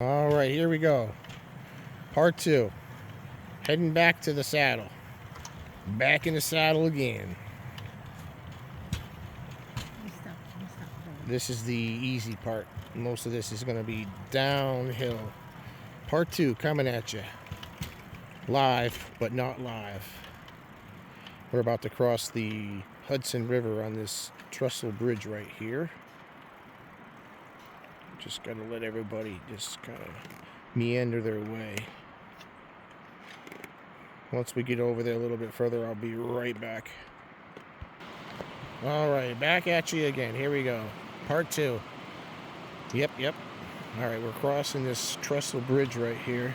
All right, here we go. Part 2. Heading back to the saddle. Back in the saddle again. This is the easy part. Most of this is going to be downhill. Part 2 coming at you. Live, but not live. We're about to cross the Hudson River on this trestle bridge right here. Just gotta let everybody just kind of meander their way. Once we get over there a little bit further, I'll be right back. All right, back at you again. Here we go. Part 2. Yep. All right, we're crossing this trestle bridge right here.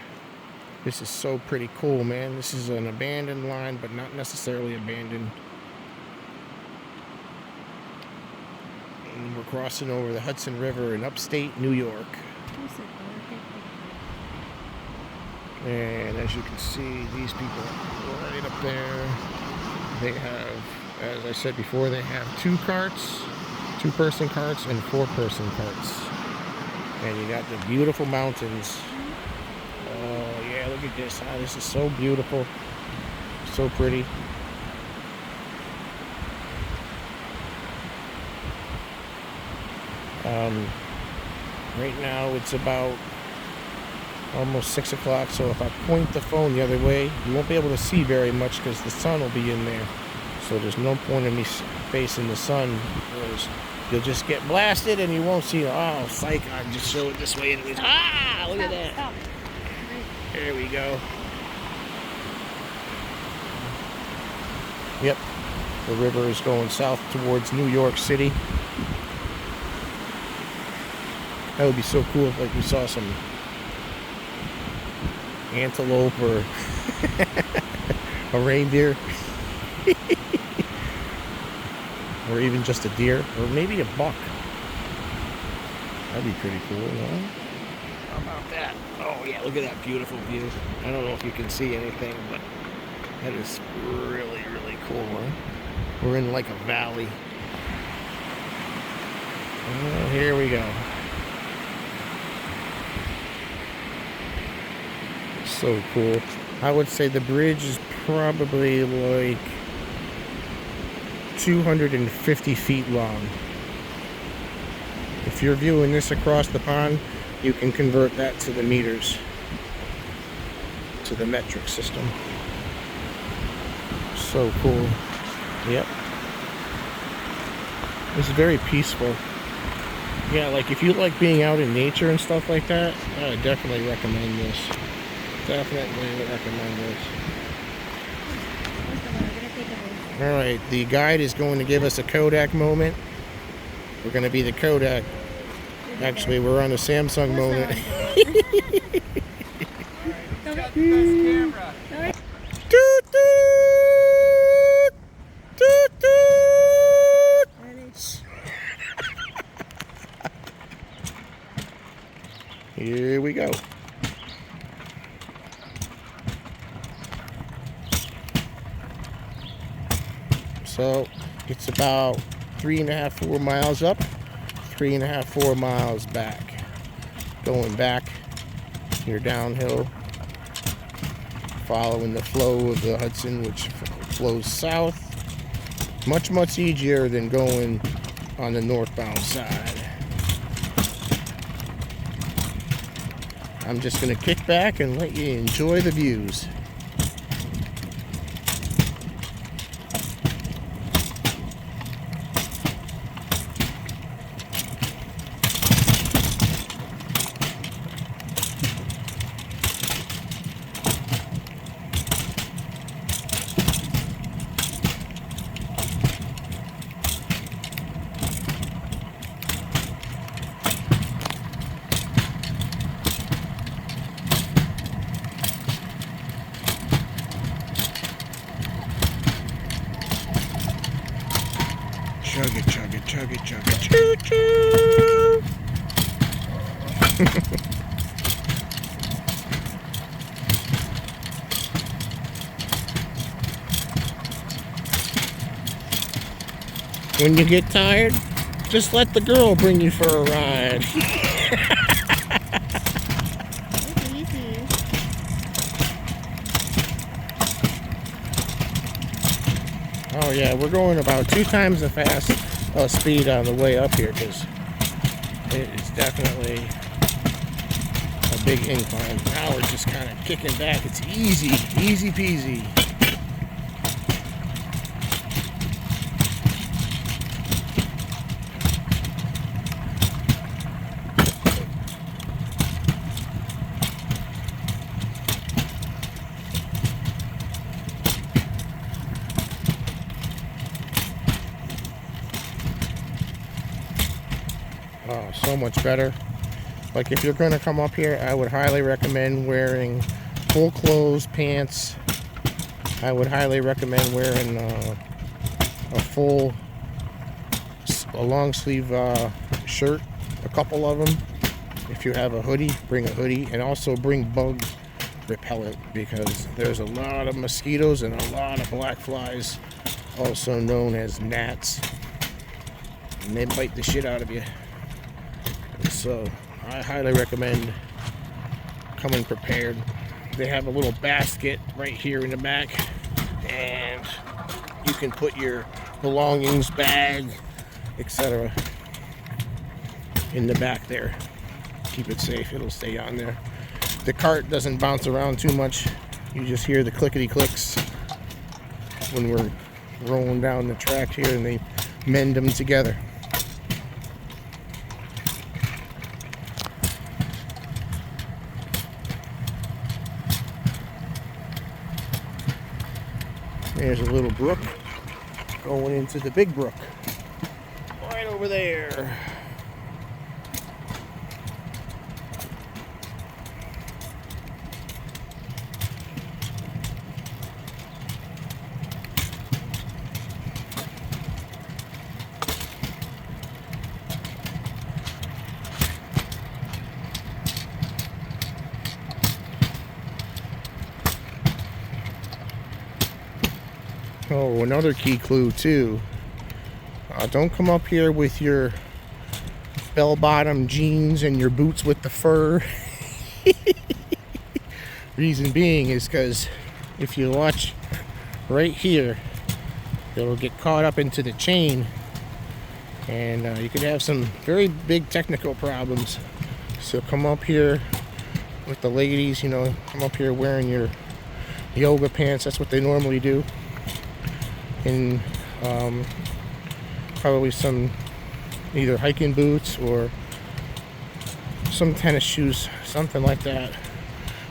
This is so pretty cool, man. This is an abandoned line, but not necessarily abandoned. And we're crossing over the Hudson River in upstate New York. And as you can see, these people right up there, they have, as I said before, they have 2 carts, 2-person carts and 4-person carts. And you got the beautiful mountains. Oh yeah, look at this. Oh, this is so beautiful. So pretty. Right now it's about almost 6 o'clock, so if I point the phone the other way, you won't be able to see very much because the sun will be in there. So there's no point in me facing the sun because you'll just get blasted and you won't see. Oh, psych! I just show it this way and it goes, ah! Look at that. Stop. There we go. Yep, the river is going south towards New York City. That would be so cool if like we saw some antelope or a reindeer or even just a deer or maybe a buck. That'd be pretty cool, huh? How about that? Oh yeah, look at that beautiful view. I don't know if you can see anything, but that is really cool, huh? We're in like a valley. Oh, here we go. So cool. I would say the bridge is probably like 250 feet long. If you're viewing this across the pond, you can convert that to the meters, to the metric system. So cool. Yep. It's very peaceful. Yeah, like if you like being out in nature and stuff like that, I definitely recommend this. Definitely recommend this. Alright, the guide is going to give us a Kodak moment. We're going to be the Kodak. Actually, we're on a Samsung moment. Toot toot! Toot toot! Here we go. So it's about 3.5, 4 miles up, 3.5, 4 miles back. Going back, you're downhill, following the flow of the Hudson, which flows south. Much easier than going on the northbound side. I'm just going to kick back and let you enjoy the views. Chug it, chug it, chug it, chug it, choo choo. When you get tired, just let the girl bring you for a ride. Oh yeah, we're going about 2 times the fast speed on the way up here because it is definitely a big incline. Now we're just kind of kicking back. It's easy, easy peasy. Oh, so much better. Like if you're gonna come up here, I would highly recommend wearing full clothes, pants. I would highly recommend wearing a long sleeve shirt, a couple of them. If you have a hoodie, bring a hoodie, and also bring bug repellent because there's a lot of mosquitoes and a lot of black flies, also known as gnats, and they bite the shit out of you. So I highly recommend coming prepared. They have a little basket right here in the back, and you can put your belongings, bag, etc. in the back there. Keep it safe, it'll stay on there. The cart doesn't bounce around too much. You just hear the clickety clicks when we're rolling down the track here, and they mend them together. There's a little brook going into the big brook right over there. Oh, another key clue too. Don't come up here with your bell-bottom jeans and your boots with the fur. Reason being is because if you watch right here, it'll get caught up into the chain, and you could have some very big technical problems. So come up here with the ladies, come up here wearing your yoga pants. That's what they normally do. And probably some either hiking boots or some tennis shoes, something like that.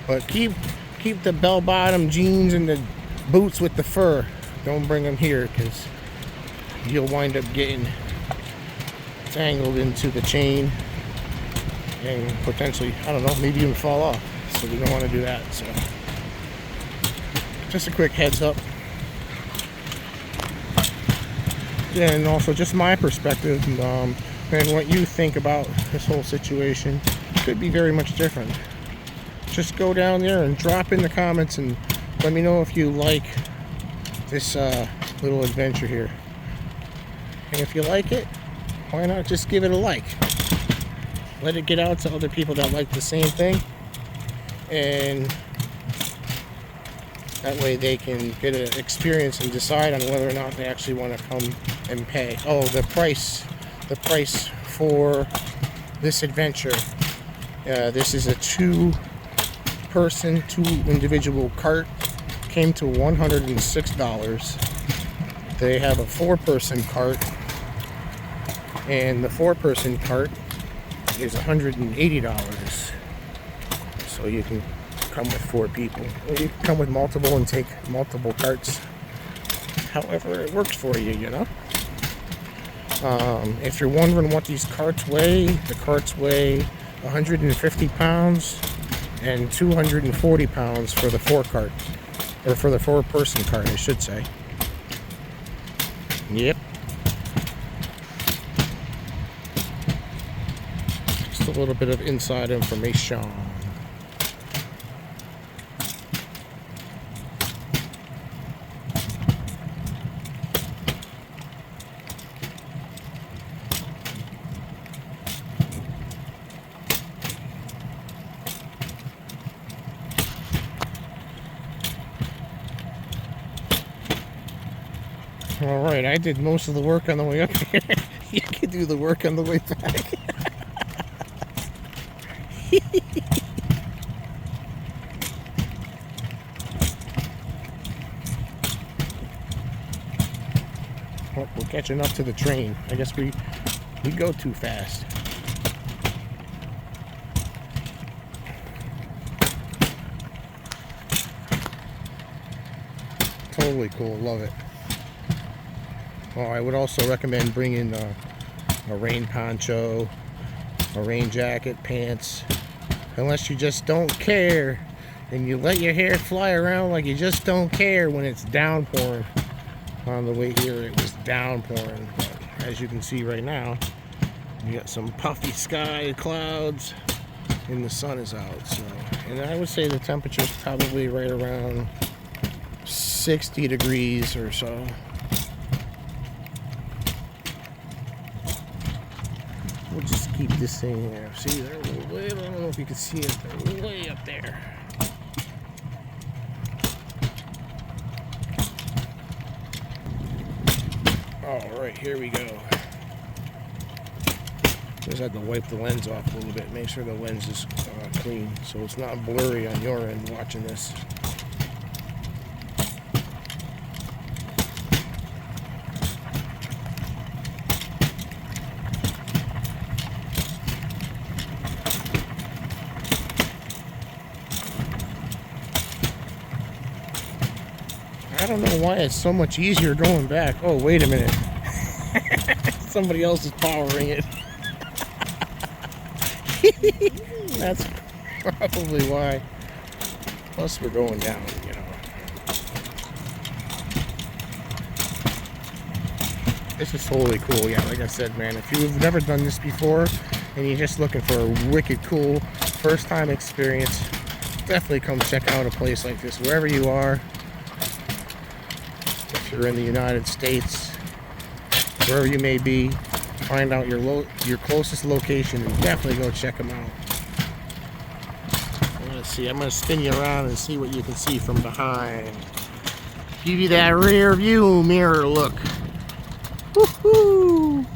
But keep the bell-bottom jeans and the boots with the fur. Don't bring them here because you'll wind up getting tangled into the chain and potentially, I don't know, maybe even fall off. So we don't want to do that. So just a quick heads up. Yeah, and also just my perspective and what you think about this whole situation could be very much different. Just go down there and drop in the comments and let me know if you like this little adventure here. And if you like it, why not just give it a like? Let it get out to other people that like the same thing, and that way they can get an experience and decide on whether or not they actually want to come and pay. Oh, the price for this adventure. This is a two individual cart. Came to $106. They have a 4-person cart, and the 4-person cart is $180. So you can come with 4 people. Or you can come with multiple and take multiple carts. However it works for you, If you're wondering what these carts weigh, the carts weigh 150 pounds and 240 pounds for the 4-cart. Or for the 4-person cart, I should say. Yep. Just a little bit of inside information. All right, I did most of the work on the way up here. You can do the work on the way back. Oh, we're catching up to the train. I guess we go too fast. Totally cool. Love it. Oh, I would also recommend bringing a rain poncho, a rain jacket, pants, unless you just don't care and you let your hair fly around like you just don't care when it's downpouring. On the way here it was downpouring, but as you can see right now, we got some puffy sky clouds and the sun is out. So, and I would say the temperature is probably right around 60 degrees or so. We'll just keep this thing there. See, they're way, I don't know if you can see it, they're way up there. Alright, here we go. Just had to wipe the lens off a little bit, make sure the lens is clean so it's not blurry on your end watching this. I don't know why it's so much easier going back. Oh, wait a minute. Somebody else is powering it. That's probably why. Plus, we're going down, you know. This is totally cool. Yeah, like I said, man, if you've never done this before and you're just looking for a wicked cool first-time experience, definitely come check out a place like this wherever you are. If you're in the United States, wherever you may be, find out your closest location and definitely go check them out. Let's see, I'm going to spin you around and see what you can see from behind. Give you that rear view mirror look. Woohoo!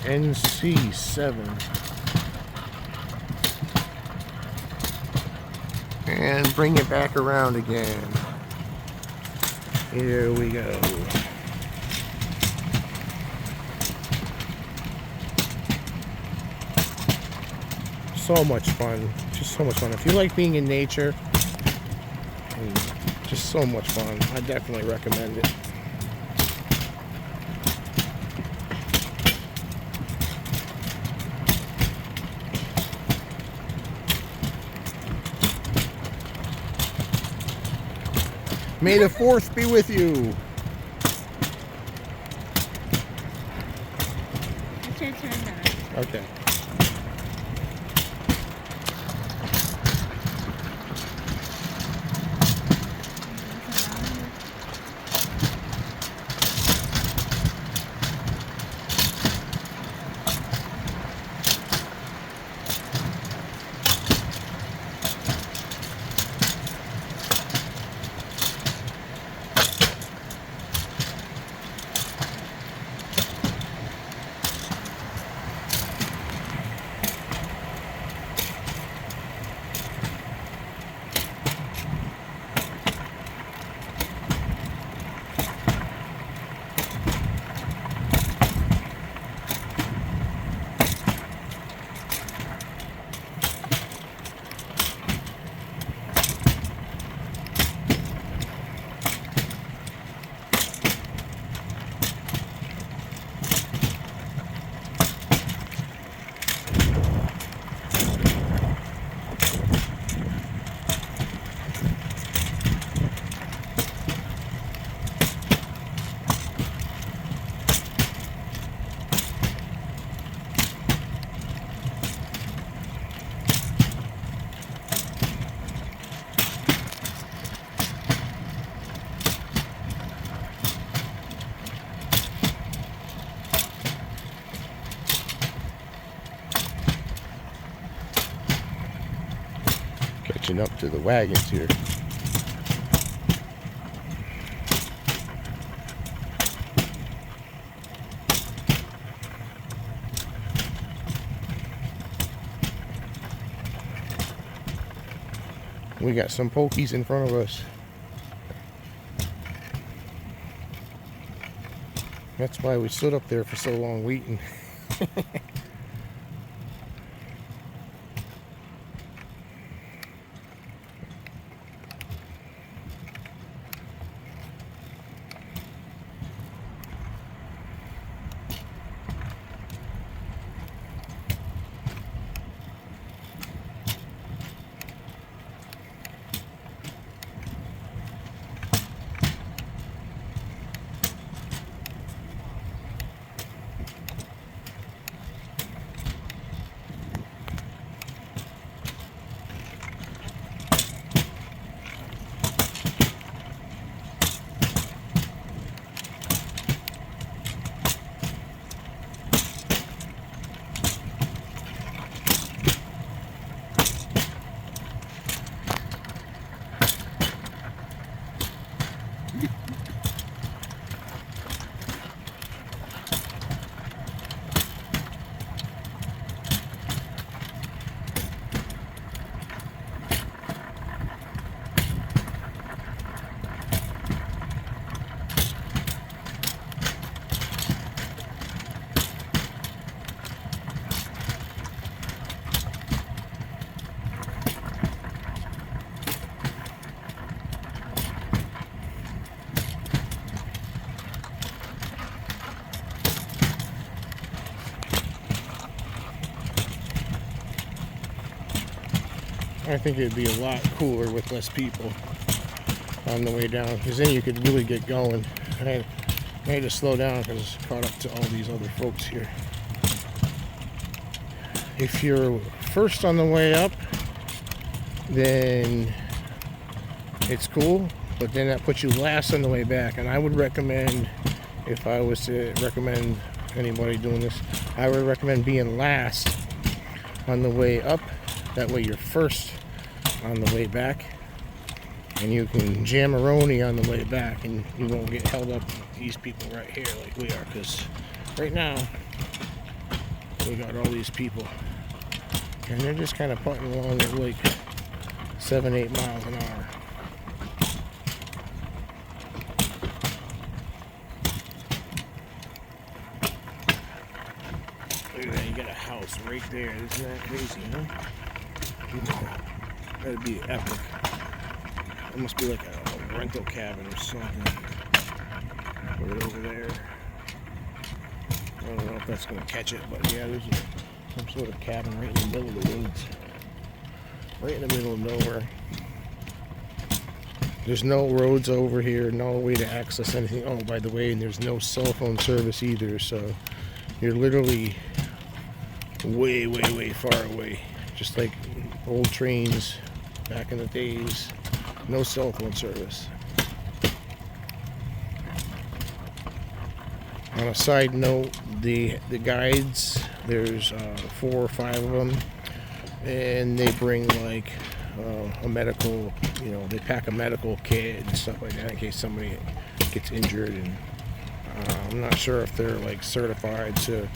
NC7. And bring it back around again. Here we go. So much fun. Just so much fun. If you like being in nature, just so much fun. I definitely recommend it. May the 4th be with you. It's your turn now. Okay. catching up to the wagons here. We got some pokies in front of us. That's why we stood up there for so long waiting. I think it'd be a lot cooler with less people on the way down, because then you could really get going. I had to slow down because I caught up to all these other folks here. If you're first on the way up, then it's cool, but then that puts you last on the way back. And I would recommend, if I was to recommend anybody doing this, I would recommend being last on the way up. That way you're first on the way back, and you can jam-a-roni on the way back, and you won't get held up with these people right here like we are, because right now we got all these people and they're just kind of putting along at like 7-8 miles an hour. Look at that, you got a house right there. Isn't that crazy, huh? That'd be epic. It must be like a rental cabin or something. Put it over there. I don't know if that's going to catch it, but yeah, there's some sort of cabin right in the middle of the woods. Right in the middle of nowhere. There's no roads over here, no way to access anything. Oh, by the way, and there's no cell phone service either, so you're literally way, way, way far away. Just like old trains back in the days, no cell phone service. On a side note, the guides, there's 4 or 5 of them, and they bring like a medical, they pack a medical kit and stuff like that in case somebody gets injured. And I'm not sure if they're like certified to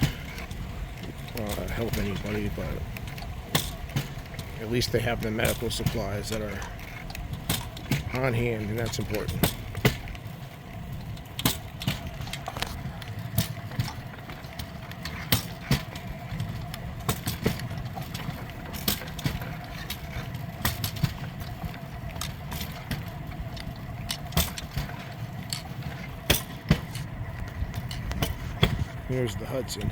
help anybody, but at least they have the medical supplies that are on hand, and that's important. Here's the Hudson.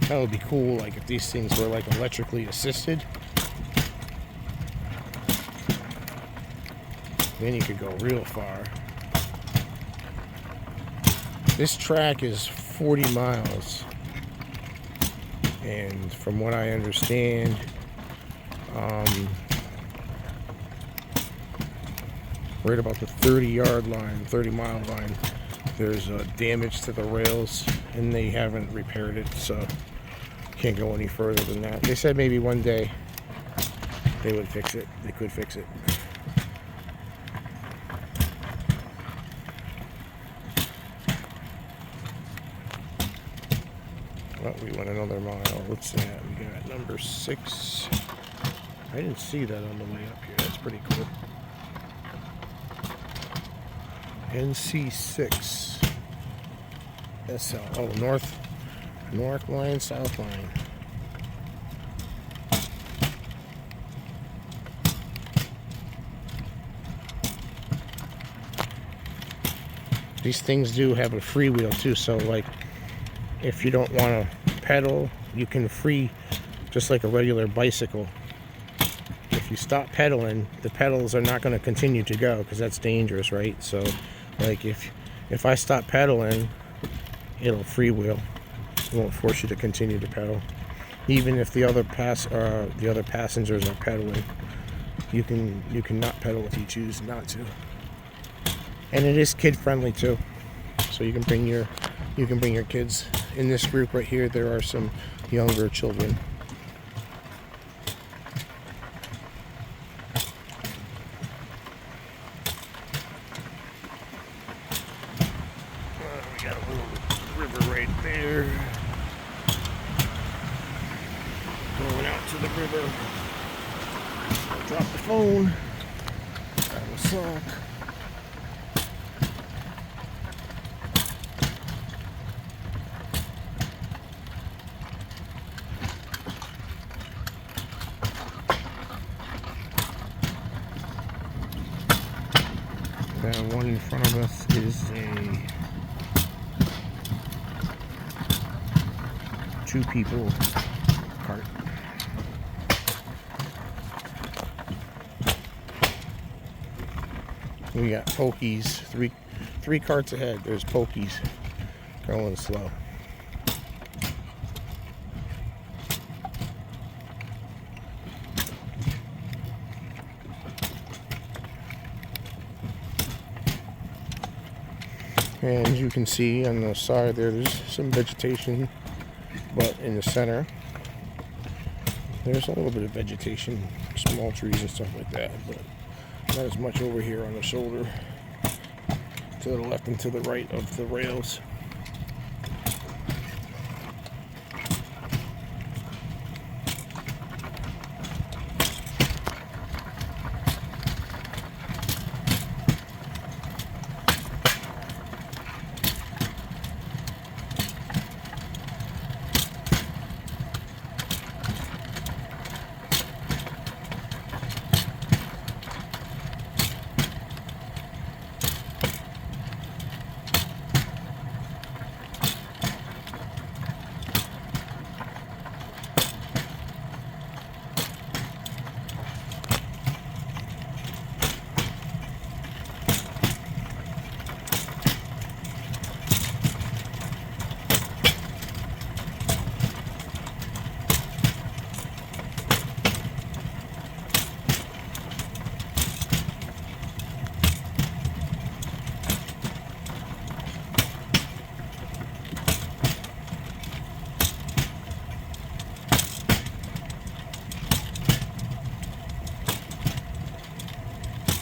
That would be cool, like if these things were like electrically assisted. Then you could go real far. This track is 40 miles. And from what I understand, right about the 30-yard line, 30-mile line. There's damage to the rails, and they haven't repaired it, so can't go any further than that. They said maybe one day they would fix it. They could fix it. Well, we went another mile. What's that? We got number 6. I didn't see that on the way up here. That's pretty cool. NC6. SL. Oh, North Line, South Line. These things do have a freewheel too, so like if you don't want to pedal, you can free, just like a regular bicycle. If you stop pedaling, the pedals are not going to continue to go because that's dangerous, right? So like if I stop pedaling, it'll freewheel. It won't force you to continue to pedal. Even if the other passengers are pedaling, you can not pedal if you choose not to. And it is kid friendly too, so you can bring your kids. In this group right here, there are some younger children. We got a little river right there. Going out to the river. I'll drop the phone. Grab a sock. That one in front of us is a 2-people cart. We got pokies, three carts ahead. There's pokies going slow. And as you can see on the side there's some vegetation, but in the center there's a little bit of vegetation, small trees and stuff like that, but not as much over here on the shoulder to the left and to the right of the rails.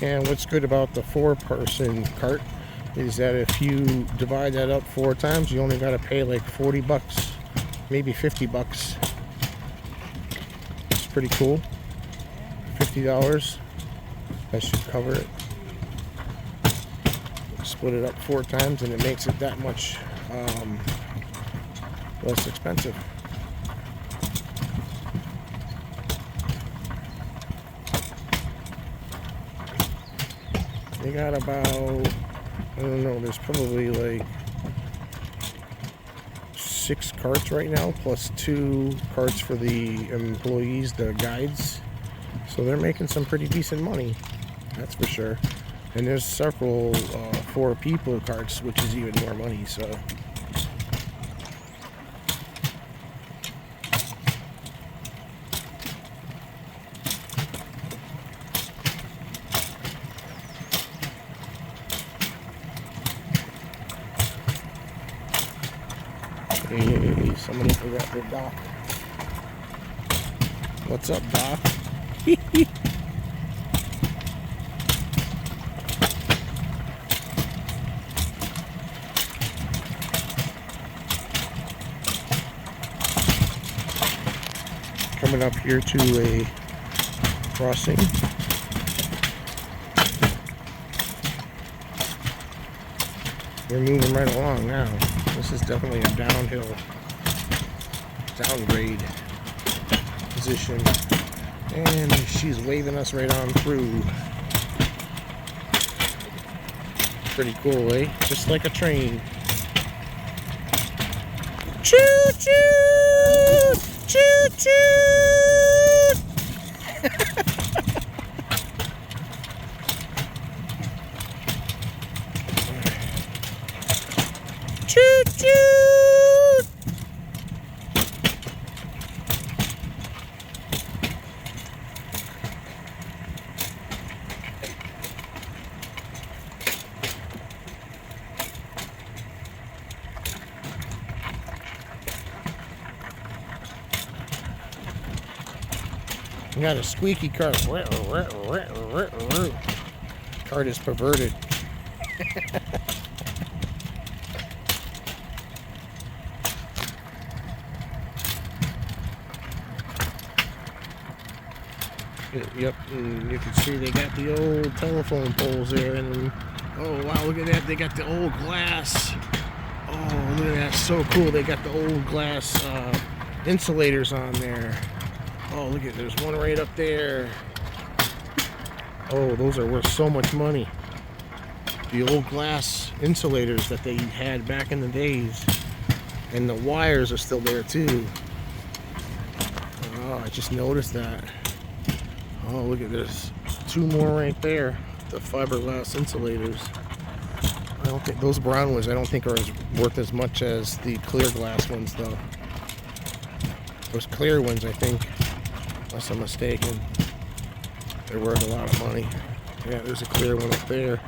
And what's good about the 4-person cart is that if you divide that up 4 times, you only got to pay like $40, maybe $50. It's pretty cool. $50. That should cover it. Split it up 4 times and it makes it that much less expensive. They got about, I don't know, there's probably like 6 carts right now, plus 2 carts for the employees, the guides. So they're making some pretty decent money, that's for sure. And there's several 4-people carts, which is even more money, so. Somebody forgot their dock. What's up, Doc? Coming up here to a crossing. We're moving right along now. This is definitely a downgrade position. And she's waving us right on through. Pretty cool, eh? Just like a train. Choo choo! Choo choo! Choo choo! We got a squeaky cart. Cart is perverted. Yep, and you can see they got the old telephone poles there, and oh wow, look at that, they got the old glass. Oh, look at that, so cool. They got the old glass insulators on there. Oh, look at, there's one right up there. Oh, those are worth so much money. The old glass insulators that they had back in the days. And the wires are still there too. Oh, I just noticed that. Oh, look at this. Two more right there. The fiberglass insulators. I don't think, those brown ones, I don't think are worth as much as the clear glass ones though. Those clear ones, I think, unless I'm mistaken, they're worth a lot of money. Yeah, there's a clear one up there.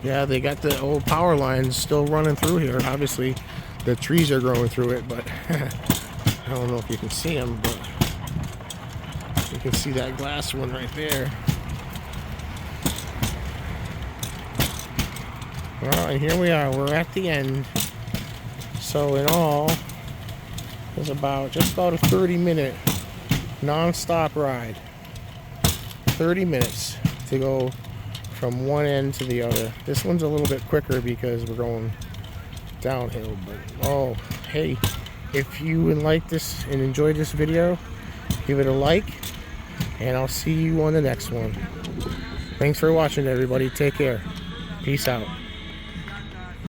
Yeah, they got the old power lines still running through here. Obviously, the trees are growing through it, but I don't know if you can see them, but you can see that glass one right there. Well, and here we are. We're at the end. So in all, it's just about a 30-minute non-stop ride. 30 minutes to go from one end to the other. This one's a little bit quicker because we're going downhill, but oh, hey, if you like this and enjoyed this video, give it a like, and I'll see you on the next one. Thanks for watching, everybody. Take care. Peace out.